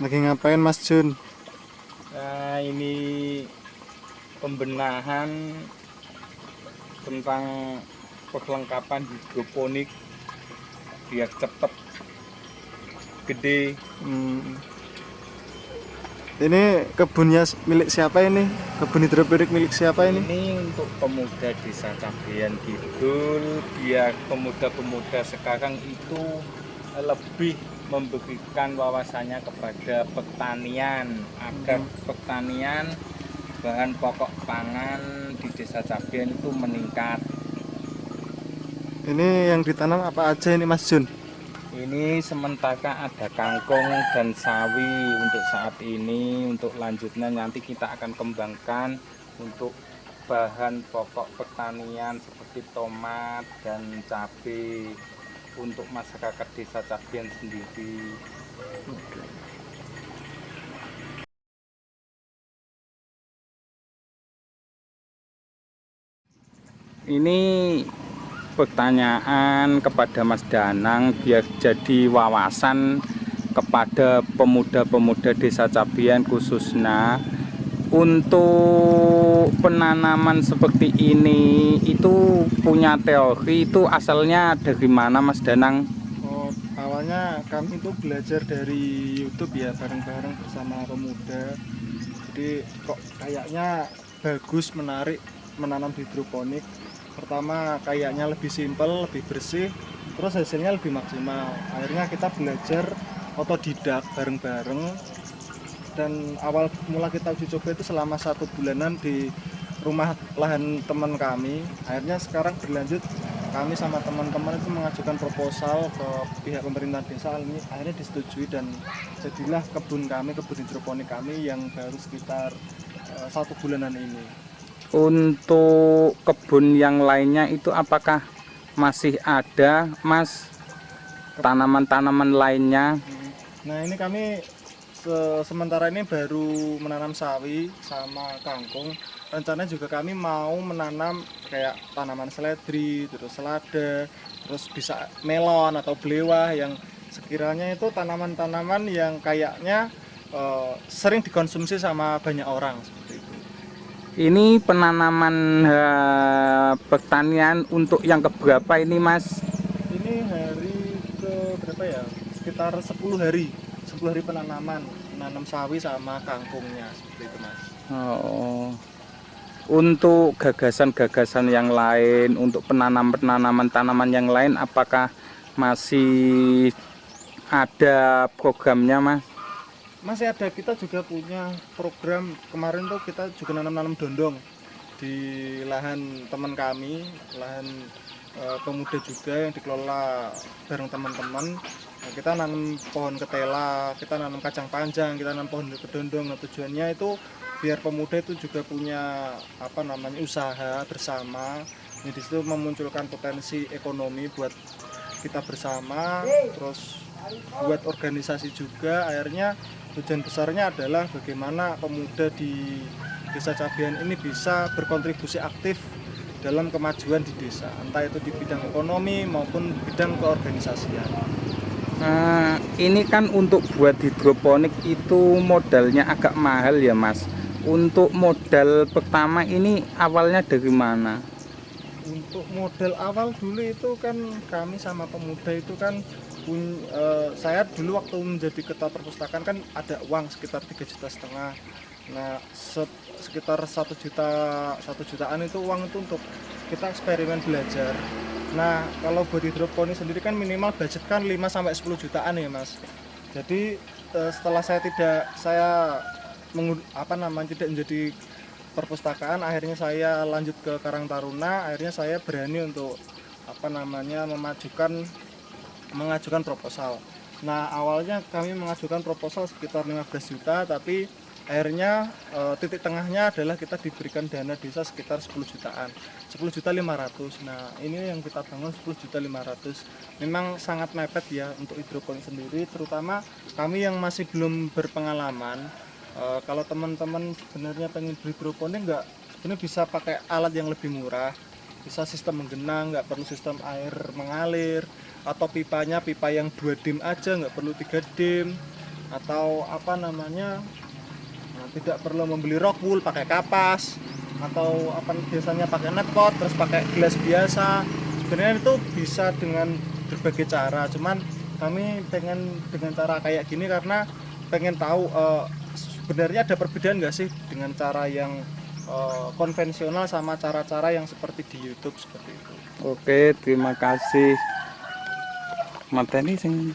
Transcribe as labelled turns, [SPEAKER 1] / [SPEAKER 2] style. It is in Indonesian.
[SPEAKER 1] Lagi ngapain Mas Jun?
[SPEAKER 2] Nah, ini pembenahan tentang perlengkapan hidroponik biar cepet gede.
[SPEAKER 1] Hmm, ini kebunnya milik siapa ini? Kebun hidroponik milik siapa ini?
[SPEAKER 2] Ini untuk pemuda Desa Cabean Kidul, biar pemuda-pemuda sekarang itu lebih memberikan wawasannya kepada pertanian, agar pertanian bahan pokok pangan di Desa Cabean itu meningkat.
[SPEAKER 1] Ini yang ditanam apa aja ini Mas Jun?
[SPEAKER 2] Ini sementara ada kangkung dan sawi untuk saat ini. Untuk lanjutnya nanti kita akan kembangkan untuk bahan pokok pertanian seperti tomat dan cabai untuk masyarakat Desa Cabean sendiri. Ini pertanyaan kepada Mas Danang biar jadi wawasan kepada pemuda-pemuda Desa Cabean khususnya. Untuk penanaman seperti ini itu punya teori, itu asalnya dari mana Mas Danang?
[SPEAKER 1] Oh, awalnya kami itu belajar dari YouTube ya, bareng-bareng bersama pemuda. Jadi kok kayaknya bagus, menarik menanam hidroponik. Pertama kayaknya lebih simpel, lebih bersih, terus hasilnya lebih maksimal. Akhirnya kita belajar otodidak bareng-bareng, dan awal mula kita uji coba itu selama 1 bulanan di rumah lahan teman kami. Akhirnya sekarang berlanjut, kami sama teman-teman itu mengajukan proposal ke pihak pemerintah desa, ini akhirnya disetujui dan jadilah kebun kami, kebun hidroponik kami yang baru sekitar 1 bulanan ini.
[SPEAKER 2] Untuk kebun yang lainnya itu apakah masih ada Mas tanaman-tanaman lainnya?
[SPEAKER 1] Nah, ini kami sementara ini baru menanam sawi sama kangkung. Rencananya juga kami mau menanam kayak tanaman seledri, terus selada, terus bisa melon atau belewah, yang sekiranya itu tanaman-tanaman yang kayaknya sering dikonsumsi sama banyak orang seperti itu.
[SPEAKER 2] Ini penanaman pertanian untuk yang keberapa ini Mas?
[SPEAKER 1] Ini hari ke berapa ya? Sekitar 10 hari. 10 hari penanaman, menanam sawi sama kangkungnya seperti itu, Mas.
[SPEAKER 2] Oh. Untuk gagasan-gagasan yang lain, untuk penanaman tanaman yang lain, apakah masih ada programnya, Mas?
[SPEAKER 1] Masih ada, kita juga punya program. Kemarin tuh kita juga nanam-nanam dondong di lahan teman kami, lahan pemuda juga yang dikelola bareng teman-teman. Nah, kita nanam pohon ketela, kita nanam kacang panjang, kita nanam pohon kedondong. Nah, tujuannya itu biar pemuda itu juga punya usaha bersama. Ini disitu memunculkan potensi ekonomi buat kita bersama, terus buat organisasi juga. Akhirnya tujuan besarnya adalah bagaimana pemuda di Desa Cabean ini bisa berkontribusi aktif dalam kemajuan di desa, entah itu di bidang ekonomi maupun bidang keorganisasian.
[SPEAKER 2] Ini kan untuk buat hidroponik itu modalnya agak mahal ya, Mas. Untuk modal pertama ini awalnya dari mana?
[SPEAKER 1] Untuk modal awal dulu itu kan kami sama pemuda itu kan saya dulu waktu menjadi ketua perpustakaan kan ada uang sekitar 3,5 juta. Nah, sekitar 1 jutaan itu uang itu untuk kita eksperimen belajar. Nah, kalau buat hidroponik sendiri kan minimal budget kan 5 sampai 10 jutaan ya, Mas. Jadi setelah tidak menjadi perpustakaan, akhirnya saya lanjut ke Karang Taruna. Akhirnya saya berani untuk mengajukan proposal. Nah, awalnya kami mengajukan proposal sekitar 15 juta, tapi akhirnya titik tengahnya adalah kita diberikan dana desa sekitar 10 jutaan, 10,5 juta. Nah, ini yang kita bangun 10,5 juta. Memang sangat mepet ya untuk hidroponik sendiri, terutama kami yang masih belum berpengalaman. Kalau teman-teman sebenarnya pengen hidroponik, nggak, sebenarnya bisa pakai alat yang lebih murah, bisa sistem menggenang, nggak perlu sistem air mengalir, atau pipa yang 2 dim aja, nggak perlu 3 dim. atau apa namanya, tidak perlu membeli rock wool, pakai kapas, atau apa biasanya pakai netkot terus pakai gelas biasa. Sebenarnya itu bisa dengan berbagai cara, cuman kami pengen dengan cara kayak gini karena pengen tahu sebenarnya ada perbedaan nggak sih dengan cara yang konvensional sama cara-cara yang seperti di YouTube seperti itu.
[SPEAKER 2] Oke, terima kasih. Mateni sing